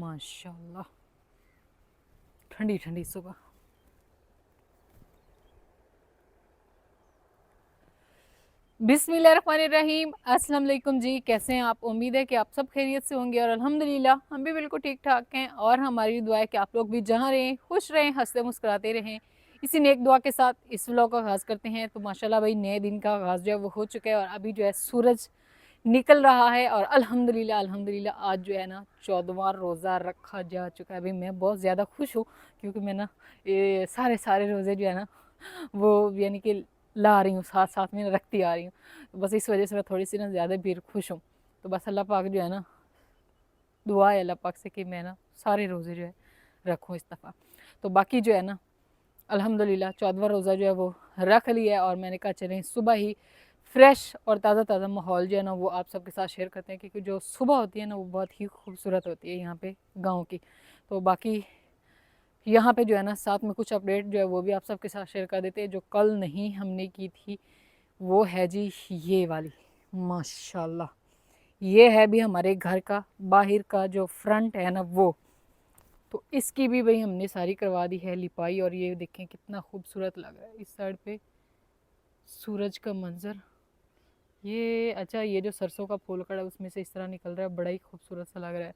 माशाल्लाह ठंडी ठंडी सुबह। बिस्मिल्लाहिर्रहमानिर्रहीम, अस्सलाम वालेकुम जी। कैसे हैं आप? उम्मीद है कि आप सब खैरियत से होंगे और अल्हम्दुलिल्लाह हम भी बिल्कुल ठीक ठाक हैं। और हमारी दुआ है कि आप लोग भी जहाँ रहें खुश रहें, हंसते मुस्कुराते रहें। इसी नेक दुआ के साथ इस व्लॉग का आगाज़ करते हैं। तो माशाल्लाह भाई नए दिन का आगाज़ जो है वो हो चुका है और अभी जो है सूरज निकल रहा है। और अल्हम्दुलिल्लाह अल्हम्दुलिल्लाह आज जो है ना 14वां रोज़ा रखा जा चुका है। अभी मैं बहुत ज़्यादा खुश हूँ क्योंकि मैं ना ये सारे सारे रोज़े जो है ना वो यानी कि ला रही हूँ, साथ साथ में रखती आ रही हूँ। तो बस इस वजह से मैं थोड़ी सी ना ज़्यादा भी खुश हूँ। तो बस अल्लाह पाक जो है ना, दुआ है अल्लाह पाक से कि मैं ना सारे रोज़े जो है रखूँ इस दफ़ा। तो बाकी जो है ना अल्हम्दुलिल्लाह 14वां रोज़ा जो है वो रख लिया है। और मैंने कहा चलें सुबह ही फ्रेश और ताज़ा ताज़ा माहौल जो है ना वो आप सबके साथ शेयर करते हैं, क्योंकि जो सुबह होती है ना वो बहुत ही खूबसूरत होती है यहाँ पे गाँव की। तो बाकी यहाँ पे जो है ना साथ में कुछ अपडेट जो है वो भी आप सबके साथ शेयर कर देते हैं। जो कल नहीं हमने की थी वो है जी ये वाली, माशाल्लाह ये है भी हमारे घर का बाहर का जो फ्रंट है ना वो। तो इसकी भी भाई हमने सारी करवा दी है लिपाई। और ये देखें कितना खूबसूरत लग रहा है इस साइड पे सूरज का मंजर। ये अच्छा, ये जो सरसों का फूल खड़ा है उसमें से इस तरह निकल रहा है, बड़ा ही खूबसूरत सा लग रहा है।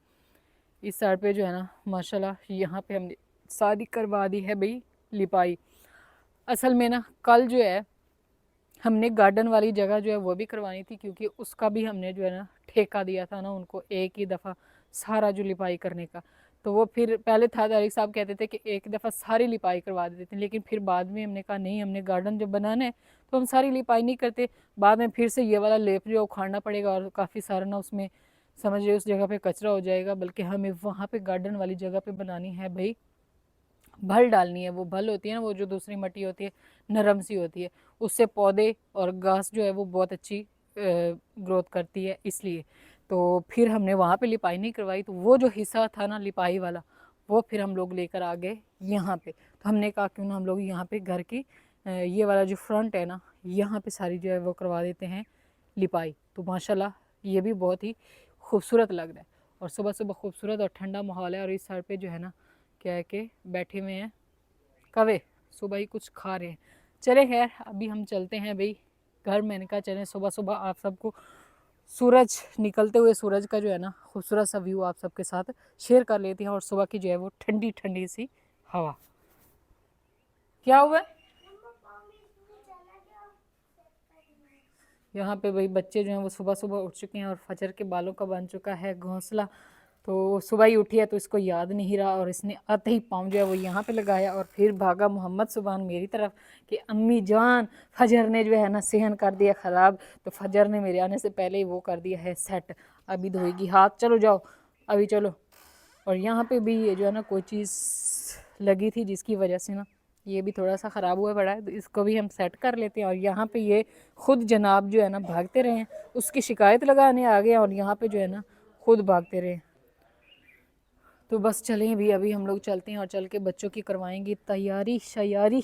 इस साइड पे जो है ना माशाल्लाह यहाँ पे हमने शादी करवा दी है भाई लिपाई। असल में ना कल जो है हमने गार्डन वाली जगह जो है वो भी करवानी थी, क्योंकि उसका भी हमने जो है ना ठेका दिया था ना उनको एक ही दफ़ा सारा जो लिपाई करने का। तो वो फिर पहले था तारिक साहब कहते थे कि एक दफ़ा सारी लिपाई करवा देते थे, लेकिन फिर बाद में हमने कहा नहीं, हमने गार्डन जब बनाना है तो हम सारी लिपाई नहीं करते, बाद में फिर से ये वाला लेप जो उखाड़ना पड़ेगा और काफ़ी सारा ना उसमें समझ रहे उस जगह पे कचरा हो जाएगा। बल्कि हमें वहाँ पे गार्डन वाली जगह पे बनानी है भाई, भल डालनी है। वो भल होती है ना, वो जो दूसरी मट्टी होती है नरम सी होती है, उससे पौधे और घास जो है वो बहुत अच्छी ग्रोथ करती है। इसलिए तो फिर हमने वहाँ पे लिपाई नहीं करवाई। तो वो जो हिस्सा था ना लिपाई वाला वो फिर हम लोग लेकर आ गए यहाँ पे। तो हमने कहा क्यों ना हम लोग यहाँ पे घर की ये वाला जो फ्रंट है ना यहाँ पे सारी जो है वो करवा देते हैं लिपाई। तो माशाल्लाह ये भी बहुत ही खूबसूरत लग रहा है। और सुबह सुबह खूबसूरत और ठंडा माहौल है। और इस साइड पे जो है ना क्या है कि बैठे हुए हैं कवे, सुबह ही कुछ खा रहे हैं। चले खैर अभी हम चलते हैं भाई घर। मैंने कहा चलें सुबह सुबह आप सबको सूरज निकलते हुए सूरज का जो है ना खूबसूरत सा व्यू आप सबके साथ शेयर कर लेते हैं। और सुबह की जो है वो ठंडी ठंडी सी हवा। क्या हुआ यहाँ पे भाई बच्चे जो हैं वो सुबह सुबह उठ चुके हैं और फजर के बालों का बन चुका है घोंसला। तो सुबह ही उठी है तो इसको याद नहीं रहा और इसने आते ही पाँव जो है वो यहाँ पे लगाया और फिर भागा मोहम्मद सुबहान मेरी तरफ कि अम्मी जान फजर ने जो है ना सेहन कर दिया ख़राब। तो फजर ने मेरे आने से पहले ही वो कर दिया है सेट, अभी धोएगी हाथ, चलो जाओ अभी चलो। और यहाँ पे भी ये जो है ना कोई चीज़ लगी थी जिसकी वजह से ना ये भी थोड़ा सा ख़राब हुआ पड़ा है, तो इसको भी हम सेट कर लेते हैं। और यहाँ पे ये खुद जनाब जो है ना भागते रहे, उसकी शिकायत लगाने आ गए और यहाँ पे जो है ना खुद भागते रहे। तो बस चलें भी, अभी हम लोग चलते हैं और चल के बच्चों की करवाएंगे तैयारी शयारी।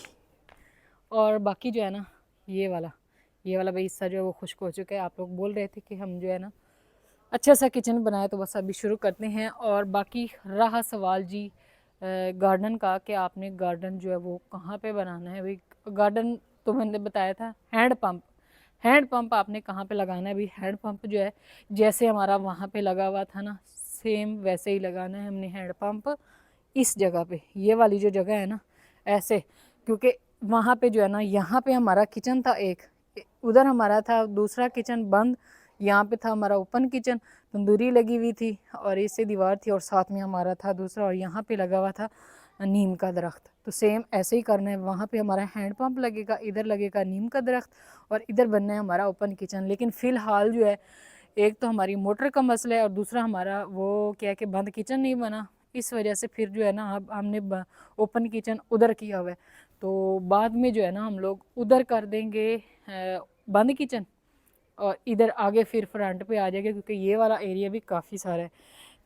और बाकी जो है ना ये वाला भाई हिस्सा जो है वो खुश्क हो चुका है। आप लोग बोल रहे थे कि हम जो है ना अच्छा सा किचन बनाए, तो बस अभी शुरू करते हैं। और बाकी रहा सवाल जी गार्डन का कि आपने गार्डन जो है वो कहाँ पे बनाना है। भाई गार्डन तो मैंने बताया था हैंड पंप आपने कहाँ पे लगाना है। भाई हैंड पंप जो है जैसे हमारा वहाँ पे लगा हुआ था ना सेम वैसे ही लगाना है हमने हैंड पंप इस जगह पे, ये वाली जो जगह है ना ऐसे। क्योंकि वहाँ पे जो है ना यहाँ पे हमारा किचन था एक, उधर हमारा था दूसरा किचन बंद, यहाँ पे था हमारा ओपन किचन, तंदूरी लगी हुई थी और इससे दीवार थी और साथ में हमारा था दूसरा, और यहाँ पे लगा हुआ था नीम का दरख्त। तो सेम ऐसे ही करना है, वहाँ पे हमारा हैंड पंप लगेगा, इधर लगेगा नीम का दरख्त और इधर बनना है हमारा ओपन किचन। लेकिन फ़िलहाल जो है एक तो हमारी मोटर का मसला है और दूसरा हमारा वो क्या है कि बंद किचन नहीं बना, इस वजह से फिर जो है ना अब हमने ओपन किचन उधर किया हुआ है। तो बाद में जो है ना हम लोग उधर कर देंगे बंद किचन और इधर आगे फिर फ्रंट पे आ जाएगा, क्योंकि ये वाला एरिया भी काफ़ी सारा है।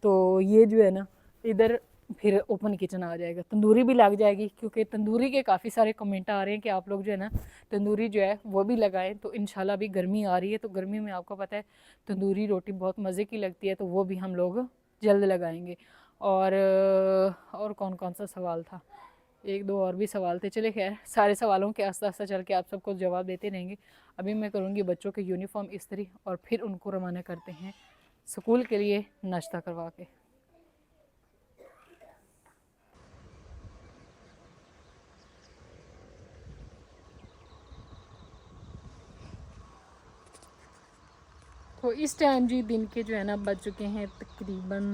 तो ये जो है ना इधर फिर ओपन किचन आ जाएगा, तंदूरी भी लग जाएगी, क्योंकि तंदूरी के काफ़ी सारे कमेंट आ रहे हैं कि आप लोग जो है ना तंदूरी जो है वो भी लगाएं। तो इंशाल्लाह अभी गर्मी आ रही है, तो गर्मी में आपको पता है तंदूरी रोटी बहुत मज़े की लगती है, तो वो भी हम लोग जल्द लगाएंगे। और कौन कौन सा सवाल था, एक दो और भी सवाल थे। चले खैर, सारे सवालों के आस्ते आस्ते चल के आप सबको जवाब देते रहेंगे। अभी मैं करूँगी बच्चों के यूनिफॉर्म इस्त्री और फिर उनको रवाना करते हैं स्कूल के लिए नाश्ता करवा के। तो इस टाइम जी दिन के जो है ना बज चुके हैं तकरीबन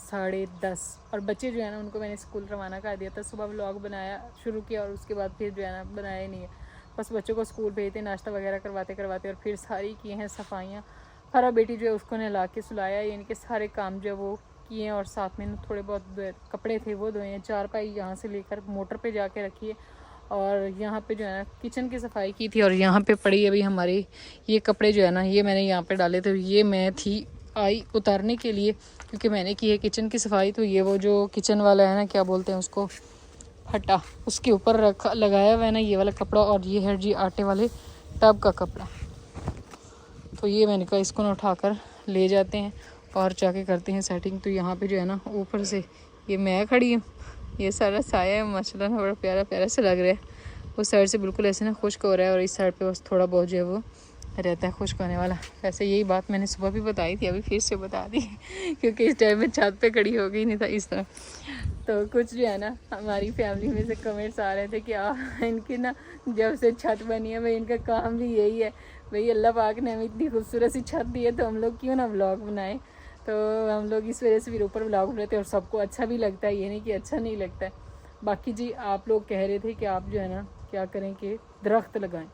10:30 और बच्चे जो है ना उनको मैंने स्कूल रवाना कर दिया था। सुबह व्लॉग बनाया शुरू किया और उसके बाद फिर जो है ना बनाया ही नहीं है। बस बच्चों को स्कूल भेजते, नाश्ता वगैरह करवाते करवाते और फिर सारी किए हैं सफाइयाँ। हरा बेटी जो है उसको नहला के सुलाया, यानी कि सारे काम जो है वो किए हैं और साथ में थोड़े बहुत कपड़े थे वो धोए हैं। चारपाई यहाँ से लेकर मोटर पे जाके रखी है और यहाँ पे जो है ना किचन की सफाई की थी और यहाँ पे पड़ी अभी हमारी ये कपड़े जो है ना ये मैंने यहाँ पे डाले थे। ये मैं थी आई उतारने के लिए क्योंकि मैंने की है किचन की सफाई। तो ये वो जो किचन वाला है ना, क्या बोलते हैं उसको, फटा, उसके ऊपर रखा लगाया हुआ है ना ये वाला कपड़ा। और ये है जी आटे वाले टब का कपड़ा। तो ये मैंने कहा इसको ना उठाकर ले जाते हैं और जाके करते हैं सेटिंग। तो यहाँ पे जो है ना ऊपर से ये मैं खड़ी हूँ, ये सारा साया है माशाल्लाह बड़ा प्यारा प्यारा से लग रहा है। उस साइड से बिल्कुल ऐसे ना खुश्क हो रहा है और इस साइड पे बस थोड़ा बहुत जो है वो रहता है खुश्क होने वाला। वैसे यही बात मैंने सुबह भी बताई थी, अभी फिर से बता दी क्योंकि इस टाइम में छत पे खड़ी हो गई नहीं था इस तरह। तो कुछ जो है ना हमारी फैमिली में से कमेंट्स आ रहे थे कि इनकी ना जब से छत बनी है भाई इनका काम भी यही है, भाई अल्लाह पाक ने हमें इतनी खूबसूरत सी छत दी है तो हम लोग क्यों ना व्लॉग बनाएं। तो हम लोग इस वजह से फिर ऊपर व्लॉग बनाते हैं और सबको अच्छा भी लगता है, ये नहीं कि अच्छा नहीं लगता है। बाकी जी आप लोग कह रहे थे कि आप जो है ना क्या करें कि दरख्त लगाएं,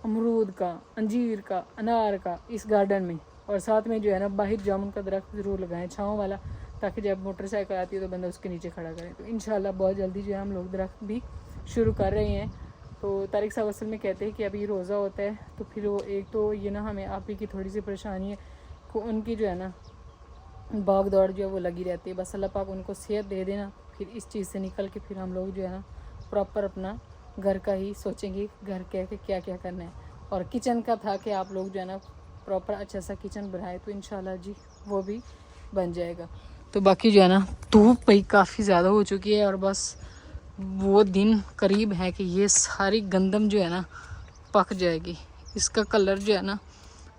अमरूद का, अंजीर का, अनार का इस गार्डन में, और साथ में जो है ना बाहर जामुन का दरख्त ज़रूर लगाएं छाँव वाला, ताकि जब मोटरसाइकिल आती है तो बंदा उसके नीचे खड़ा करे। तो इंशाल्लाह बहुत जल्दी जो है हम लोग दरख्त भी शुरू कर रहे हैं। तो तारिक साहब असल में कहते हैं कि अभी रोज़ा होता है तो फिर वो एक तो ये ना हमें आप ही की थोड़ी सी परेशानी है कि उनकी जो है ना भाग दौड़ जो है वो लगी रहती है। बस अल्लाह पाक उनको सेहत दे देना, फिर इस चीज़ से निकल के फिर हम लोग जो है ना प्रॉपर अपना घर का ही सोचेंगे, घर कह के क्या क्या करना है। और किचन का था कि आप लोग जो है ना प्रॉपर अच्छा सा किचन बनाए, तो इंशाल्लाह जी वो भी बन जाएगा। तो बाकी जो है ना धूप भाई काफ़ी ज़्यादा हो चुकी है और बस वो दिन करीब है कि ये सारी गंदम जो है ना पक जाएगी, इसका कलर जो है ना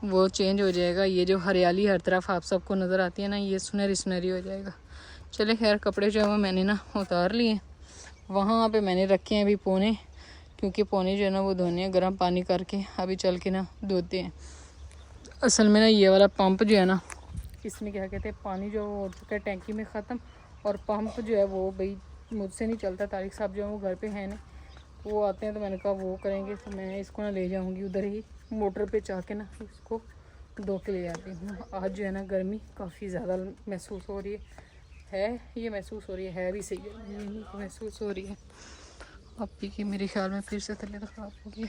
वो चेंज हो जाएगा। ये जो हरियाली हर तरफ आप सबको नज़र आती है ना ये सुनहरी सुनहरी हो जाएगा। चले खैर कपड़े जो है वो मैंने ना उतार लिए, वहाँ पे मैंने रखे हैं अभी पोने, क्योंकि पोने जो है ना वो धोने हैं गर्म पानी करके, अभी चल के ना धोते हैं। असल में ना ये वाला पंप जो है ना इसमें क्या कहते हैं पानी जो हो चुका है टैंकी में ख़त्म, और पंप जो है वो भाई मुझसे नहीं चलता। तारिक साहब जो है वो घर पे हैं ना, वो आते हैं तो मैंने कहा वो करेंगे, तो मैं इसको ना ले जाऊंगी उधर ही मोटर पे जाके ना इसको धो के ले जाती हूँ। आज जो है ना गर्मी काफ़ी ज़्यादा महसूस हो रही है ये महसूस हो रही है भी सही है, ये महसूस हो रही है अभी की मेरे ख्याल में फिर से तबीयत ख़राब होगी।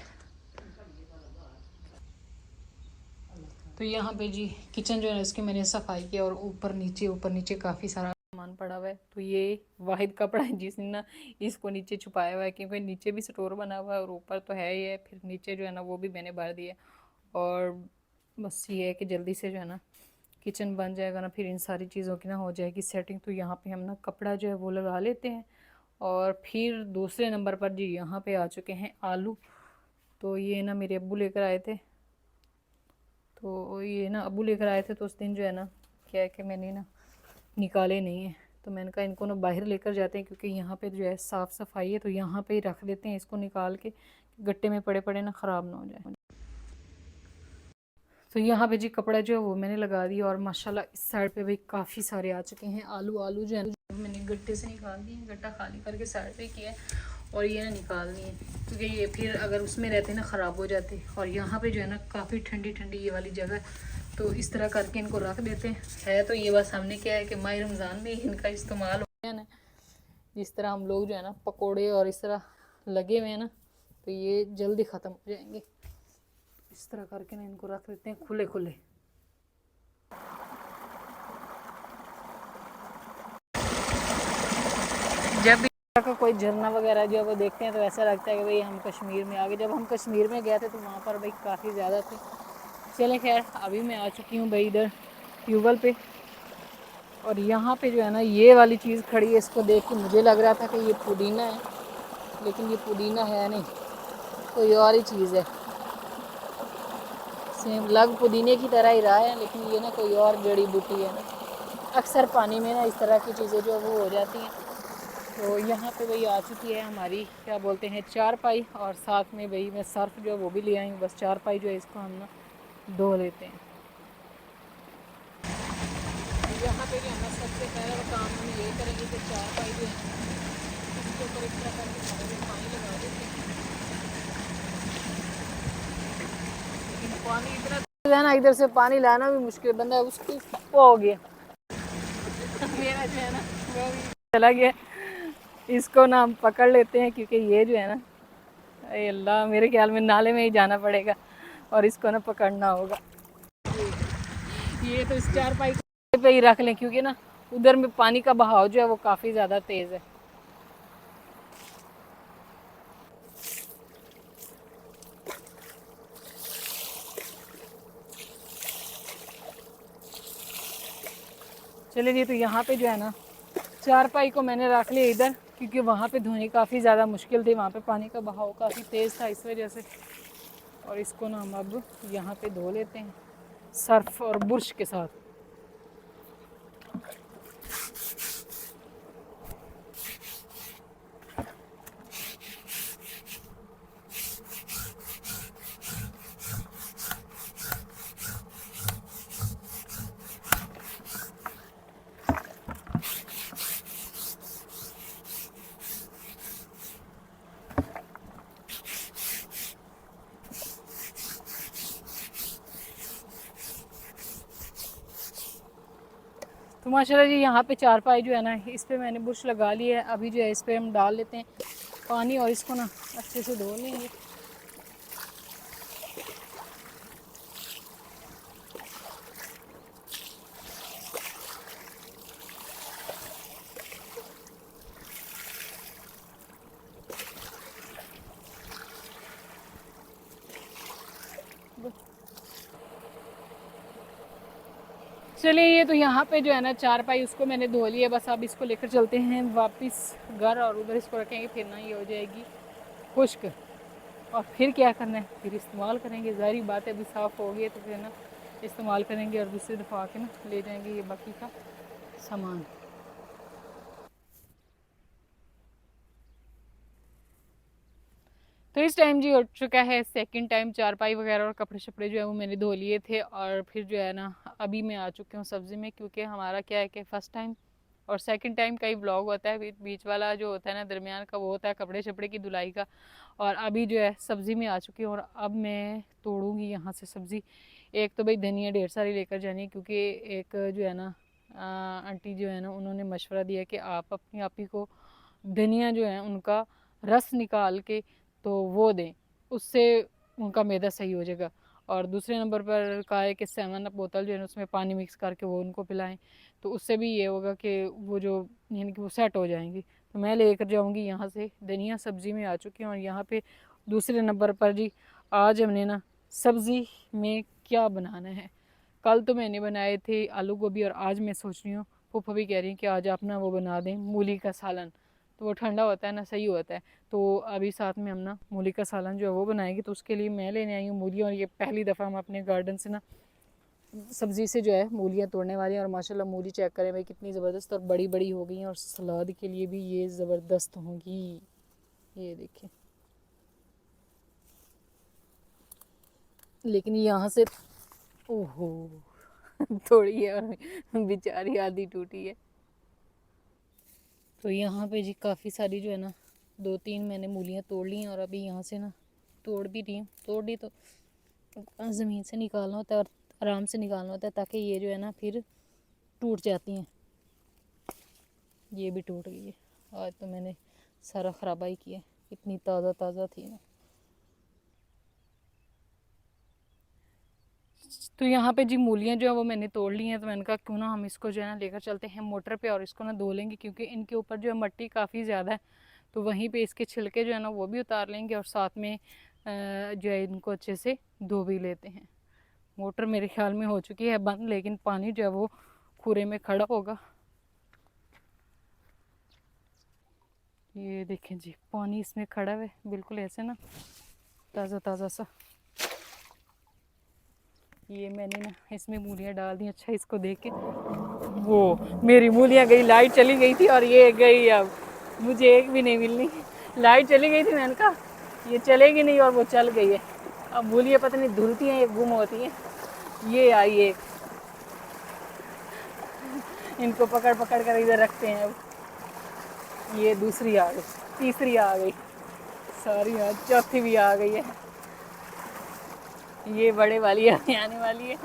तो यहाँ पे जी किचन जो है इसकी मैंने सफाई की और ऊपर नीचे काफ़ी सारा सामान पड़ा हुआ है। तो ये वाहिद कपड़ा है जिसने ना इसको नीचे छुपाया हुआ है, क्योंकि नीचे भी स्टोर बना हुआ है और ऊपर तो है ही है, फिर नीचे जो है ना वो भी मैंने भर दिया। और बस ये है कि जल्दी से जो है ना किचन बन जाएगा ना, फिर इन सारी चीज़ों की ना हो जाएगी सेटिंग। तो यहाँ पे हम ना कपड़ा जो है वो लगा लेते हैं। और फिर दूसरे नंबर पर जी यहाँ पे आ चुके हैं आलू। तो ये ना मेरे अब्बू लेकर आए थे, तो ये ना अब्बू लेकर आए थे तो उस दिन जो है ना क्या है कि मैंने ना निकाले नहीं है, तो मैंने कहा इनको ना बाहर लेकर जाते हैं, क्योंकि यहाँ पे जो है साफ़ सफाई है, तो यहाँ पे ही रख देते हैं इसको निकाल के, गट्टे में पड़े पड़े ना ख़राब ना हो जाए। तो यहाँ पे जी कपड़ा जो है वो मैंने लगा दिया और माशाल्लाह इस साइड पे भी काफ़ी सारे आ चुके हैं आलू। आलू जो है ना मैंने गट्टे से निकाल दिए, गट्टा खाली करके साइड पे किया है और ये ना निकाल दिए, क्योंकि ये फिर अगर उसमें रहते ना ख़राब हो जाते। और यहाँ पे जो है ना काफ़ी ठंडी ठंडी ये वाली जगह, तो इस तरह करके इनको रख देते हैं। है तो ये बस हमने क्या है कि माह रमज़ान में इनका इस्तेमाल हो गया ना, जिस तरह हम लोग जो है ना पकोड़े और इस तरह लगे हुए हैं ना, तो ये जल्दी ख़त्म हो जाएंगे। इस तरह करके ना इनको रख देते हैं खुले खुले। जब भी का कोई झरना वगैरह जो है वो देखते हैं तो ऐसा लगता है कि भाई हम कश्मीर में आ गए। जब हम कश्मीर में गए थे तो वहाँ पर भाई काफ़ी ज़्यादा थे। चले खैर अभी मैं आ चुकी हूँ भाई इधर ट्यूबवेल पे, और यहाँ पे जो है ना ये वाली चीज़ खड़ी है, इसको देख के मुझे लग रहा था कि ये पुदीना है, लेकिन ये पुदीना है नहीं, कोई और ही चीज़ है। सेम लग पुदीने की तरह ही रहा है, लेकिन ये ना कोई और जड़ी बूटी है ना। अक्सर पानी में ना इस तरह की चीज़ें जो वो हो जाती हैं। तो यहाँ पे वही आ चुकी है हमारी क्या बोलते हैं चारपाई, और साथ में वही मैं सर्फ जो है वो भी ले आई हूँ। बस चारपाई जो है इसको हम ना धो लेते हैं। यहाँ पे जो है ना सबसे पहला काम हम ये करेंगे कि चारपाई जो है इसके ऊपर इस तरह करके थोड़ा सा पानी लगा देते हैं। लेकिन पानी इतना है ना, इधर से पानी लाना भी मुश्किल, बंदा उसको वो हो गया मेरा जो है ना वो भी चला गया। इसको ना हम पकड़ लेते हैं, क्योंकि ये जो है ना, अरे अल्लाह, मेरे ख्याल में नाले में ही जाना पड़ेगा और इसको ना पकड़ना होगा। ये तो इस चारपाई पे ही रख लें, क्योंकि ना उधर में पानी का बहाव जो है वो काफ़ी ज़्यादा तेज़ है। चलिए जी, तो यहाँ पे जो है ना चारपाई को मैंने रख लिया इधर, क्योंकि वहाँ पे धोनी काफ़ी ज़्यादा मुश्किल थी, वहाँ पे पानी का बहाव काफ़ी तेज़ था इस वजह से। और इसको ना हम अब यहाँ पे धो लेते हैं सर्फ और बुर्श के साथ। तो माशाल्लाह जी यहाँ पे चारपाई जो है ना इस पर मैंने बुश लगा ली है। अभी जो है इस पर हम डाल लेते हैं पानी और इसको ना अच्छे से धो लेंगे। चलिए, ये तो यहाँ पे जो है ना चारपाई उसको मैंने धो लिया। बस अब इसको लेकर चलते हैं वापस घर और उधर इसको रखेंगे, फिर ना ये हो जाएगी खुश्क। और फिर क्या करना है, फिर इस्तेमाल करेंगे। ज़ाहिर बात है, अभी साफ़ हो गई है तो फिर ना इस्तेमाल करेंगे और दूसरी दफ़ा आके ना ले जाएंगे ये बाकी का सामान। तो इस टाइम जी हो चुका है सेकंड टाइम, चारपाई वगैरह और कपड़े शपड़े जो है वो मैंने धो लिए थे। और फिर जो है ना अभी मैं आ चुकी हूँ सब्ज़ी में, क्योंकि हमारा क्या है कि फ़र्स्ट टाइम और सेकंड टाइम का ही ब्लॉग होता है। बीच वाला जो होता है ना दरमियान का, वो होता है कपड़े शपड़े की धुलाई का। और अभी जो है सब्ज़ी में आ चुकी हूँ और अब मैं तोड़ूँगी यहाँ से सब्ज़ी। एक तो भाई धनिया ढेर सारी लेकर जानी है, क्योंकि एक जो है ना आंटी जो है ना उन्होंने मशवरा दिया कि आप अपनी आप ही को धनिया जो है उनका रस निकाल के तो वो दें, उससे उनका मैदा सही हो जाएगा। और दूसरे नंबर पर कहा है कि 7 अप बोतल जो है ना उसमें पानी मिक्स करके वो उनको पिलाएं, तो उससे भी ये होगा कि वो जो यानी कि वो सेट हो जाएंगी। तो मैं लेकर जाऊंगी यहाँ से। धनिया सब्ज़ी में आ चुकी हूँ और यहाँ पे दूसरे नंबर पर जी आज हमने ना सब्ज़ी में क्या बनाना है। कल तो मैंने बनाए थे आलू गोभी, और आज मैं सोच रही हूँ, फूफा भी कह रही हैं कि आज आप ना वो बना दें मूली का सालन। तो वो ठंडा होता है ना, सही होता है। तो अभी साथ में हम ना मूली का सालन जो है वो बनाएंगे। तो उसके लिए मैं लेने आई हूँ मूली, और ये पहली दफ़ा हम अपने गार्डन से ना सब्ज़ी से जो है मूलियाँ तोड़ने वाली हैं। और माशाल्लाह मूली चेक करें भाई कितनी ज़बरदस्त और बड़ी बड़ी हो गई हैं, और सलाद के लिए भी ये ज़बरदस्त होंगी। ये देखें, लेकिन यहाँ से ओहो थोड़ी है और बेचारी आधी टूटी है। तो यहाँ पे जी काफ़ी सारी जो है ना 2-3 मैंने मूलियाँ तोड़ ली हैं, और अभी यहाँ से ना तोड़ भी रही हूँ। तोड़ ली तो ज़मीन से निकालना होता है और आराम से निकालना होता है, ताकि ये जो है ना फिर टूट जाती हैं। ये भी टूट गई है। आज तो मैंने सारा ख़राबा ही किया, इतनी ताज़ा ताज़ा थी ना। तो यहाँ पे जी मूलियाँ जो है वो मैंने तोड़ ली हैं। तो मैंने कहा क्यों ना हम इसको जो है ना लेकर चलते हैं मोटर पे और इसको ना धो लेंगे, क्योंकि इनके ऊपर जो है मट्टी काफ़ी ज़्यादा है। तो वहीं पे इसके छिलके जो है ना वो भी उतार लेंगे, और साथ में जो है इनको अच्छे से धो भी लेते हैं। मोटर मेरे ख्याल में हो चुकी है बंद, लेकिन पानी जो है वो खूरे में खड़ा होगा। ये देखें जी, पानी इसमें खड़ा है बिल्कुल ऐसे ना ताज़ा ताज़ा सा। ये मैंने ना इसमें मूलियाँ डाल दी। अच्छा इसको देख के वो मेरी मूलियाँ गई, लाइट चली गई थी और ये गई, अब मुझे एक भी नहीं मिलनी। लाइट चली गई थी, मैंने कहा ये चलेगी नहीं और वो चल गई है। अब मूलियाँ पता नहीं धुलती हैं या गुम होती हैं। ये आई एक, इनको पकड़ पकड़ कर इधर रखते हैं। अब ये दूसरी आ गई, तीसरी आ गई, सॉरी यार चौथी भी आ गई है। ये बड़े वाली अभी आने वाली है।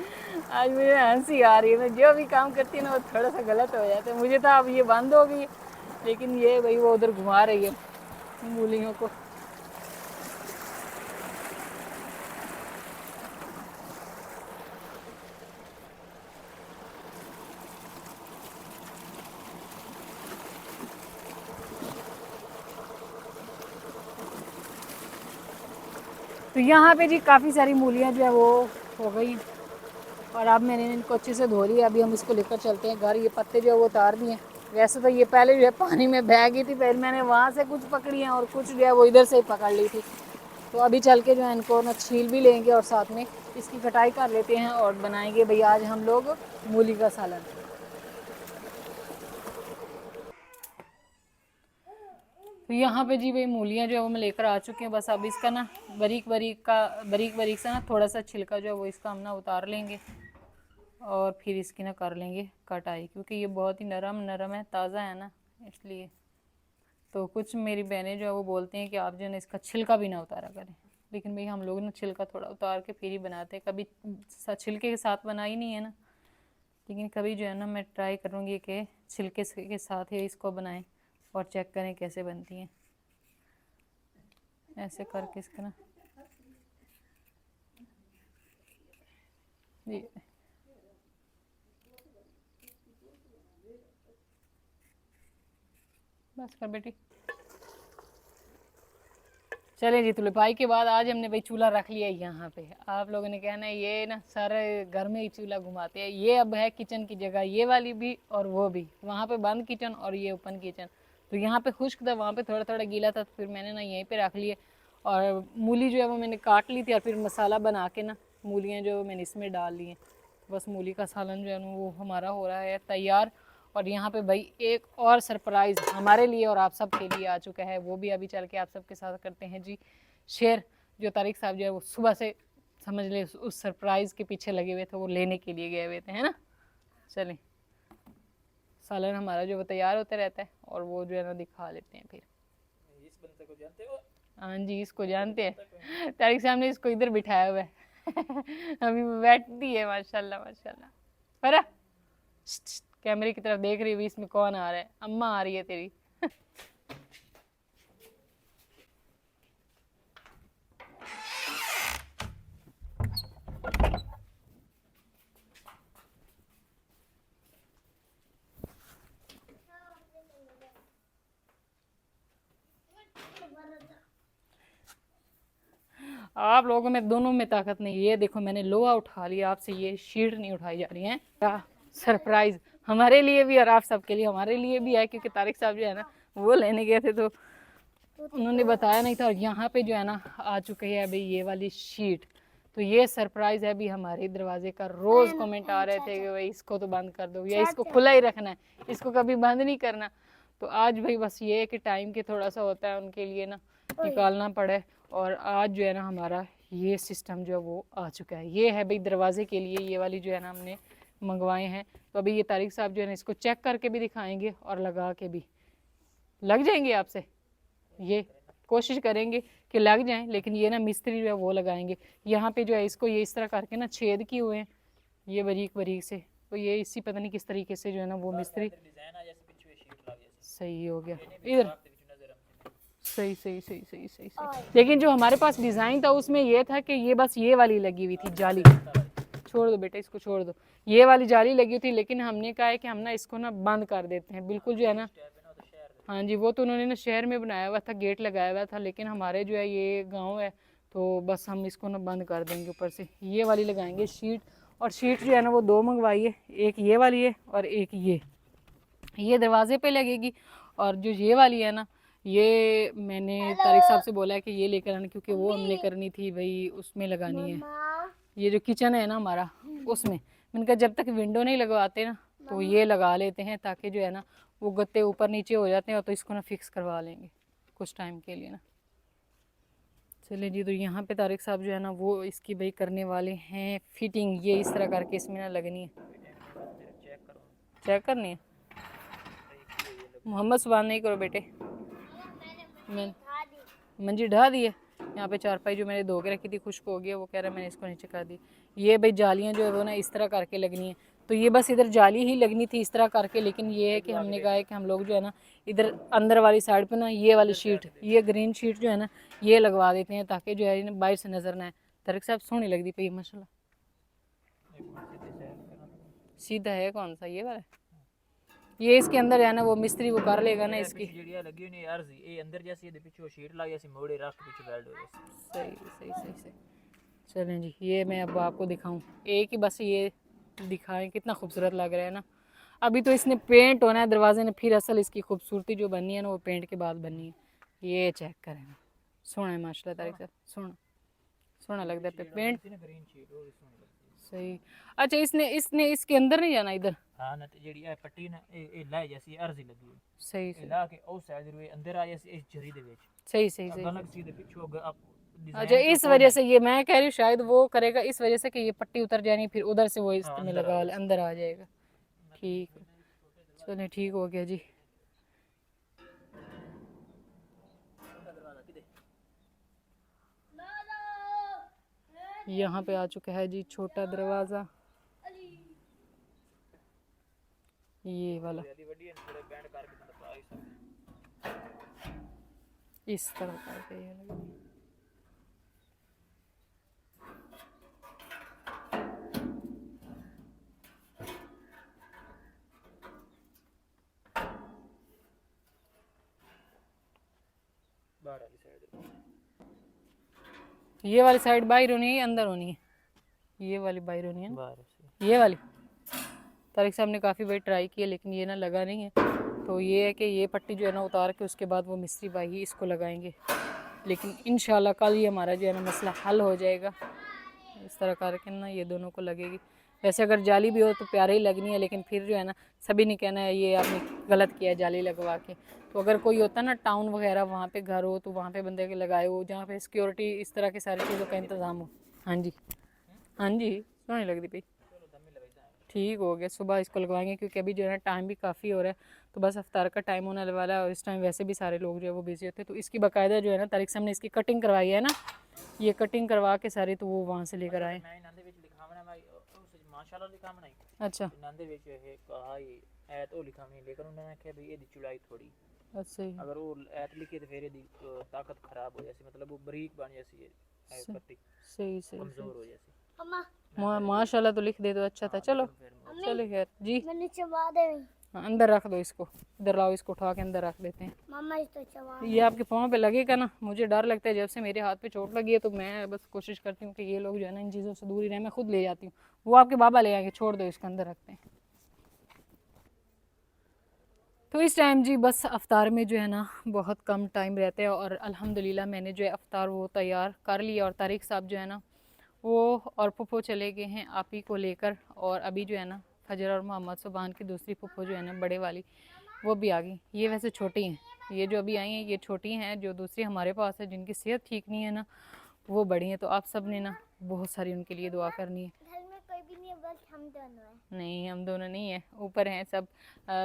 आज मुझे हंसी आ रही है, मैं जो भी काम करती है ना वो थोड़ा सा गलत हो जाता है। मुझे तो अब ये बंद हो गई है, लेकिन ये भाई वो उधर घुमा रही है मूलियों को। तो यहाँ पे जी काफ़ी सारी मूलियाँ जो है वो हो गई और अब मैंने इनको अच्छे से धो लिया। अभी हम इसको लेकर चलते हैं घर। ये पत्ते जो है वो उतार दिए। वैसे तो ये पहले जो है पानी में बह गई थी, फिर मैंने वहाँ से कुछ पकड़ी हैं और कुछ जो है वो इधर से ही पकड़ ली थी। तो अभी चल के जो है इनको ना छील भी लेंगे और साथ में इसकी कटाई कर लेते हैं और बनाएंगे भैया आज हम लोग मूली का सालन। तो यहाँ पे जी भाई मूलियाँ जो है वो मैं लेकर आ चुके हैं। बस अब इसका ना बारीक बारीक सा ना थोड़ा सा छिलका जो है वो इसका हम ना उतार लेंगे और फिर इसकी ना कर लेंगे कटाई, क्योंकि ये बहुत ही नरम नरम है, ताज़ा है ना इसलिए। तो कुछ मेरी बहनें जो है वो बोलते हैं कि आप जो है ना इसका छिलका भी ना उतारा करें, लेकिन भाई हम लोग ना छिलका थोड़ा उतार के फिर ही बनाते हैं। कभी छिलके के साथ बनाई नहीं है ना, लेकिन कभी जो है ना मैं ट्राई करूँगी कि छिलके के साथ ही इसको बनाएं और चेक करें कैसे बनती हैं। ऐसे करके इसका ना ये बस कर बेटी। चले जी, तो लिपाई के बाद आज हमने भाई चूल्हा रख लिया यहाँ पे। आप लोगों ने कहना है ये ना सारे घर में ही चूल्हा घुमाते हैं। ये अब है किचन की जगह, ये वाली भी और वो भी। वहाँ पे बंद किचन और ये ओपन किचन। तो यहाँ पे खुश्क था, वहाँ पे थोड़ा थोड़ा गीला था, तो फिर मैंने ना यहीं पे रख लिए। और मूली जो है वो मैंने काट ली थी और फिर मसाला बना के ना मूलियाँ जो मैंने इसमें डाल ली हैं। बस मूली का सालन जो है ना वो हमारा हो रहा है तैयार। और यहाँ पे भाई एक और सरप्राइज़ हमारे लिए और आप सब के लिए आ चुका है, वो भी अभी चल के आप सबके साथ करते हैं जी शेयर। जो तारिक साहब जो है वो सुबह से समझ ले उस सरप्राइज़ के पीछे लगे हुए थे, वो लेने के लिए गए हुए थे, है ना। चलें, सालन हमारा जो वो तैयार होता रहता है और वो जो है ना दिखा लेते हैं फिर। इस बंदे को जानते हो? हाँ जी, इसको जानते हैं। तारिक साहब ने इसको इधर बिठाया हुआ है। अभी बैठती है माशाल्लाह माशाल्लाह। पर कैमरे की तरफ देख रही हुई, इसमें कौन आ रहा है? अम्मा आ रही है तेरी। आप लोगों में दोनों में ताकत नहीं। ये देखो मैंने लोहा उठा लिया, आपसे ये शीट नहीं उठाई जा रही है। क्या सरप्राइज हमारे लिए भी और आप सबके लिए। हमारे लिए भी है क्योंकि तारिक साहब जो है ना वो लेने गए थे तो उन्होंने बताया नहीं था। और यहाँ पे जो है ना आ चुके हैं अभी ये वाली शीट। तो ये सरप्राइज है अभी हमारे दरवाजे का। रोज कमेंट आ रहे थे कि भाई इसको तो बंद कर दो या इसको खुला ही रखना है, इसको कभी बंद नहीं करना। तो आज भाई बस ये है कि टाइम के थोड़ा सा होता है उनके लिए ना निकालना पड़े। और आज जो है ना हमारा ये सिस्टम जो है वो आ चुका है। ये है भाई दरवाजे के लिए, ये वाली जो है ना हमने मंगवाए हैं। तो अभी ये तारिक साहब जो है ना इसको चेक करके भी दिखाएंगे और लगा के भी। लग जाएंगे आपसे, ये कोशिश करेंगे कि लग जाएं, लेकिन ये ना मिस्त्री जो है वो लगाएंगे। यहाँ पे जो है इसको ये इस तरह करके ना छेद किए हुए हैं ये बारीक बारीक से। तो ये इसी पता नहीं किस तरीके से जो है ना वो मिस्त्री सही हो गया इधर। सही सही सही सही सही सही। लेकिन जो हमारे पास डिज़ाइन था उसमें ये था कि ये बस ये वाली लगी हुई थी जाली। छोड़ दो बेटा, इसको छोड़ दो। ये वाली जाली लगी थी, लेकिन हमने कहा है कि हम ना इसको ना बंद कर देते हैं बिल्कुल जो है ना। हाँ जी, वो तो उन्होंने ना शहर में बनाया हुआ था, गेट लगाया हुआ था, लेकिन हमारे जो है ये गांव है तो बस हम इसको ना बंद कर देंगे। ऊपर से ये वाली लगाएंगे शीट और शीट जो है ना वो 2 मंगवाई है, एक ये वाली है और एक ये दरवाजे पे लगेगी। और जो ये वाली है ना, ये मैंने तारिक साहब से बोला है कि ये लेकर आना, क्योंकि वो हमने करनी थी भाई, उसमें लगानी है। ये जो किचन है ना हमारा, उसमें मैंने कहा जब तक विंडो नहीं लगवाते ना तो ये लगा लेते हैं, ताकि जो है ना वो गत्ते ऊपर नीचे हो जाते हैं, और तो इसको ना फिक्स करवा लेंगे कुछ टाइम के लिए ना। चलिए जी, तो यहाँ पे तारिक साहब जो है ना वो इसकी भाई करने वाले हैं फिटिंग। ये इस तरह करके इसमें ना लगनी है, चेक करनी है। मोहम्मद सुबहान नहीं करो बेटे, मैं मंजी ढा दी है। यहाँ पे चारपाई जो मैंने धो के रखी थी खुश्क हो गया, वो कह रहा है मैंने इसको नीचे कर दी। ये भाई जालियाँ जो है वो ना इस तरह करके लगनी है, तो ये बस इधर जाली ही लगनी थी इस तरह करके, लेकिन ये है कि हमने कहा है कि हम लोग जो है ना इधर अंदर वाली साइड पे ना ये वाली शीट, ये ग्रीन शीट जो है ना ये लगवा देते हैं, ताकि जो है बाहर से नज़र ना आए। तारिक साहब सोहनी लगती पई माशाल्लाह। सीधा है कौन सा, ये वाला? ये इसके अंदर है ना वो मिस्त्री वो कर लेगा ना इसकी। ਜਿਹੜੀਆਂ ਲੱਗੀ ਹੋਣੀ ਅਰਜ਼ੀ ਇਹ ਅੰਦਰ ਜੈਸੀ ਇਹਦੇ ਪਿੱਛੇ ਸ਼ੀਟ ਲਾਈ ਅਸੀਂ ਮੋੜੇ ਰੱਖ ਕੇ ਪਿੱਛੇ ਵੈਲਡ ਹੋ ਜਾਏ। सही। चलें जी, ये मैं अब आपको दिखाऊं, एक ही बस ये दिखाएं कितना खूबसूरत लग रहा है ना। अभी तो इसने पेंट होना है दरवाजे ने, फिर असल इसकी खूबसूरती जो बननी है ना वो पेंट के बाद बननी है। ये चेक करें ना, सोना है माशाल्लाह तारिक साहब, सोना लगता है पेंट। सही। अच्छा, इसने इसने इसके अंदर नहीं जाना इधर? हाँ ना, ਜਿਹੜੀ ਇਹ ਪੱਟੀ ਨਾ ਇਹ ਲਾਏ ਜੈਸੀ ਅਰਜ਼ੀ ਲੱਗੀ ਹੋਈ सही ਇਹ ਲਾ ਕੇ ਉਹ ਸਾਈਡ ਦੇ ਅੰਦਰ ਆ ਜਾਏ ਇਸ ਜਰੀ ਦੇ ਵਿੱਚ सही ਗਲਕ ਸੀ ਦੇ ਪਿੱਛੋਂ आप अच्छा, इस वजह से ये मैं कह रही हूँ शायद वो करेगा इस वजह से कि ये पट्टी उतर जानी, फिर उधर से वो इसमें लगा अंदर आ जाएगा। ठीक, चलिए ठीक हो गया जी। यहाँ पे आ चुका है जी छोटा दरवाज़ा, ये वाला इस तरह करके ये लगा। ये वाली साइड बाहर होनी है, अंदर होनी है? ये वाली बाहर होनी है ना, ये वाली। तारिक साहब ने काफ़ी बार ट्राई किया लेकिन ये ना लगा नहीं है, तो ये है कि ये पट्टी जो है ना उतार के उसके बाद वो मिस्त्री भाई ही इसको लगाएंगे। लेकिन इंशाल्लाह कल ये हमारा जो है ना मसला हल हो जाएगा। इस तरह करके ना ये दोनों को लगेगी। वैसे अगर जाली भी हो तो प्यारे ही लगनी है, लेकिन फिर जो है ना सभी ने कहना है ये आपने गलत किया जाली लगवा के। तो अगर कोई होता ना टाउन वगैरह वहाँ पे घर हो तो वहाँ पे बंदे के लगाए हो, जहाँ पे सिक्योरिटी इस तरह की सारी चीज़ों का इंतज़ाम हो। हाँ जी सोहनी लगती भाई। ठीक हो गया, सुबह इसको लगवाएंगे क्योंकि अभी जो है ना टाइम भी काफ़ी हो रहा है, तो बस अफ्तार का टाइम होने वाला है और इस टाइम वैसे भी सारे लोग जो है वो बिजी होते हैं। तो इसकी बाकायदा जो है ना तारिक साहब ने इसकी कटिंग करवाई है ना, ये कटिंग करवा के सारी तो वो वहाँ से लेकर आए। अच्छा अच्छा, अगर वो ऐत लिखे तो फिर ताकत खराब हो जाती, मतलब वो बारीक बन जाती है पट्टी, सही कमजोर हो जाती। माशाल्लाह तो लिख दे तो अच्छा था। चलो चलो खैर जी, अंदर रख दो इसको, इधर लाओ, इसको उठा के अंदर रख देते हैं। मामा तो ये आपके पाँव पे लगेगा ना, मुझे डर लगता है जब से मेरे हाथ पे चोट लगी है, तो मैं बस कोशिश करती हूँ कि ये लोग जो है ना इन चीज़ों से दूर ही रहें। मैं खुद ले जाती हूँ, वो आपके बाबा ले आएंगे, छोड़ दो इसको अंदर रखते हैं। तो इस टाइम जी बस अफ्तार में जो है ना बहुत कम टाइम रहता है, और अल्हम्दुलिल्लाह मैंने जो है अफ्तार वो तैयार कर लिया। और तारिक साहब जो है ना वो और फुफो चले गए हैं आप ही को लेकर, और अभी जो है ना फजर और मोहम्मद सुबहान की दूसरी फुफो जो है ना बड़े वाली वो भी आ गई। ये वैसे छोटी हैं, ये जो अभी आई हैं ये छोटी हैं, जो दूसरी हमारे पास है जिनकी सेहत ठीक नहीं है ना वो बड़ी हैं। तो आप सब ने ना बहुत सारी उनके लिए दुआ करनी है। घर में कोई भी नहीं है, बस हम दोनों हैं। नहीं, हम दोनों नहीं हैं, ऊपर हैं सब।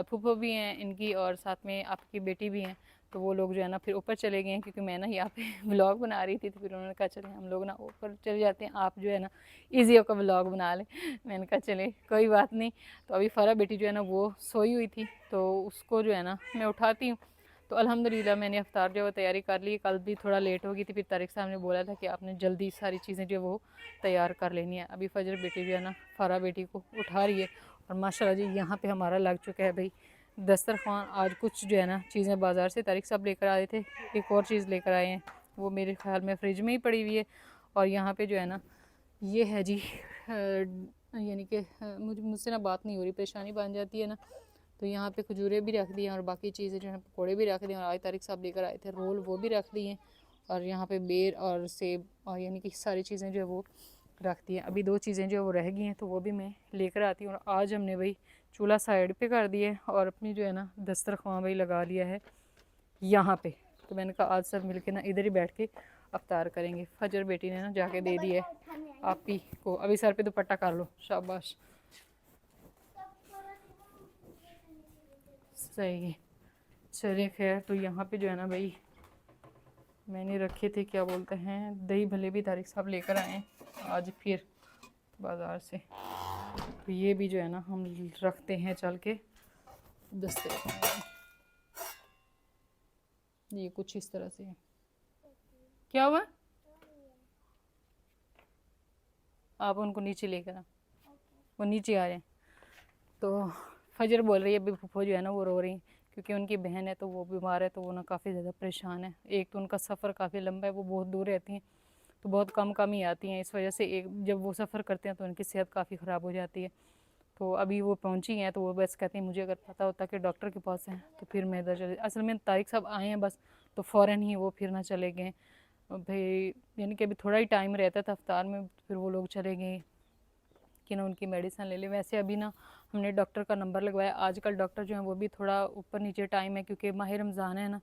फूफो भी हैं इनकी और साथ में आपकी बेटी भी हैं। तो वो लोग जो है ना फिर ऊपर चले गए हैं, क्योंकि मैं ना यहाँ पे व्लॉग बना रही थी, तो फिर उन्होंने कहा चले हम लोग ना ऊपर चले जाते हैं, आप जो है ना इजी होकर व्लॉग बना लें। मैंने कहा चले कोई बात नहीं। तो अभी फ़रा बेटी जो है ना वो सोई हुई थी, तो उसको जो है ना मैं उठाती हूँ। तो अल्हम्दुलिल्लाह मैंने अफ्तार जो है तैयारी कर ली। कल भी थोड़ा लेट हो गई थी, फिर तारिक साहब ने बोला था कि आपने जल्दी सारी चीज़ें जो वो तैयार कर लेनी है। अभी फजर बेटी जो है ना फ़रा बेटी को उठा रही है, और माशाल्लाह जी यहाँ पे हमारा लग चुका है भाई दस्तरखान। आज कुछ जो है ना चीज़ें बाज़ार से तारिक साहब लेकर आए थे, एक और चीज़ लेकर आए हैं, वो मेरे ख्याल में फ्रिज में ही पड़ी हुई है। और यहाँ पे जो है ना ये है जी यानी कि मुझसे ना बात नहीं हो रही, परेशानी बन जाती है ना। तो यहाँ पे खजूरें भी रख दी हैं और बाकी चीज़ें जो है पकौड़े भी रख दिए, और आज तारिक साहब लेकर आए थे रोल, वो भी रख दिए हैं। और यहाँ पे बेर और सेब और यानी कि सारी चीज़ें जो है वो रख दी हैं। अभी 2 चीज़ें जो है वो रह गई हैं, तो वो भी मैं लेकर आती हूँ। और आज हमने भाई चूल्हा साइड पे कर दिया है और अपनी जो है ना दस्तरख्वां भाई लगा लिया है यहाँ पे। तो मैंने कहा आज सब मिलके ना इधर ही बैठ के अफ्तार करेंगे। फजर बेटी ने ना जाके दे दी है आप ही को। अभी सर पे दुपट्टा कर लो, शाबाश, सही है। चलिए खैर, तो यहाँ पे जो है ना भाई मैंने रखे थे क्या बोलते हैं दही भले भी तारिक साहब लेकर आए हैं आज फिर बाज़ार से। तो ये भी जो है ना हम रखते हैं चल के दस्तरखान। ये कुछ इस तरह से है। क्या हुआ? आप उनको नीचे लेकर आ, वो नीचे आ रहे हैं। तो फजर बोल रही है अभी फूफो जो है ना वो रो रही हैं क्योंकि उनकी बहन है तो वो बीमार है, तो वो ना काफ़ी ज़्यादा परेशान है। एक तो उनका सफ़र काफ़ी लंबा है, वो बहुत दूर रहती हैं तो बहुत कम ही आती हैं। इस वजह से एक जब वो सफ़र करते हैं तो उनकी सेहत काफ़ी ख़राब हो जाती है। तो अभी वो पहुंची हैं तो वो बस कहती हैं मुझे अगर पता होता कि डॉक्टर के पास हैं तो फिर मैं इधर चले। असल में तारिक साहब आए हैं बस, तो फ़ौरन ही वो फिर ना चले गए भाई, यानी कि अभी थोड़ा ही टाइम रहता था अफ्तार में, फिर वो लोग चले गए कि ना उनकी मेडिसिन ले ले। वैसे अभी ना हमने डॉक्टर का नंबर लगवाया। आजकल डॉक्टर जो हैं वो भी थोड़ा ऊपर नीचे टाइम है क्योंकि माह रमज़ान है ना,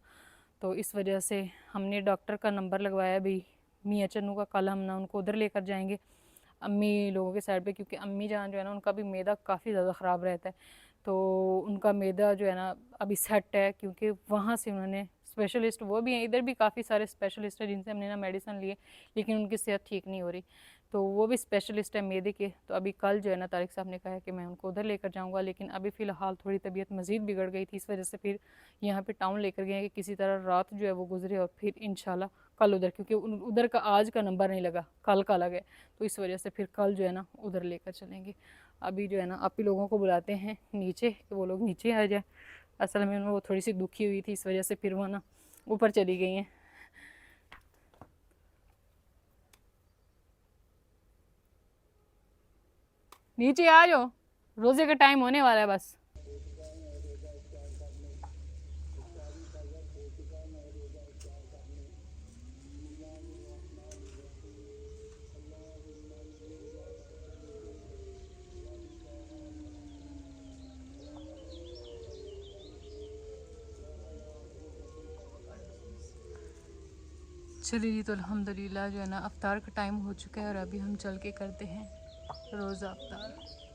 तो इस वजह से हमने डॉक्टर का नंबर लगवाया भी मियाँ चन्नू का। कल हम ना उनको उधर लेकर जाएंगे अम्मी लोगों के साइड पे, क्योंकि अम्मी जान जो है ना उनका भी मैदा काफ़ी ज़्यादा ख़राब रहता है। तो उनका मैदा जो है ना अभी सेट है क्योंकि वहाँ से उन्होंने स्पेशलिस्ट, वो भी हैं इधर भी काफ़ी सारे स्पेशलिस्ट हैं जिनसे हमने ना मेडिसिन लिए, लेकिन उनकी सेहत ठीक नहीं हो रही। तो वो भी स्पेशलिस्ट है मैदे के। तो अभी कल जो है ना तारिक साहब ने कहा है कि मैं उनको उधर लेकर जाऊंगा, लेकिन अभी फ़िलहाल थोड़ी तबीयत मज़ीद बिगड़ गई थी, इस वजह से फिर यहाँ पे टाउन लेकर गए कि किसी तरह रात जो है वो गुजरे और फिर इंशाल्लाह कल उधर, क्योंकि उधर का आज का नंबर नहीं लगा, कल का लगे, तो इस वजह से फिर कल जो है ना उधर लेकर चलेंगे। अभी जो है ना आप ही लोगों को बुलाते हैं नीचे कि वो लोग नीचे आ जाए। असल में वो थोड़ी सी दुखी हुई थी, इस वजह से फिर वो ना ऊपर चली गई हैं। नीचे आ जाओ, रोज़े का टाइम होने वाला है बस। चलिए जी, तो अल्हम्दुलिल्लाह जो है ना अफ्तार का टाइम हो चुका है और अभी हम चल के करते हैं रोज़ा अफ्तार।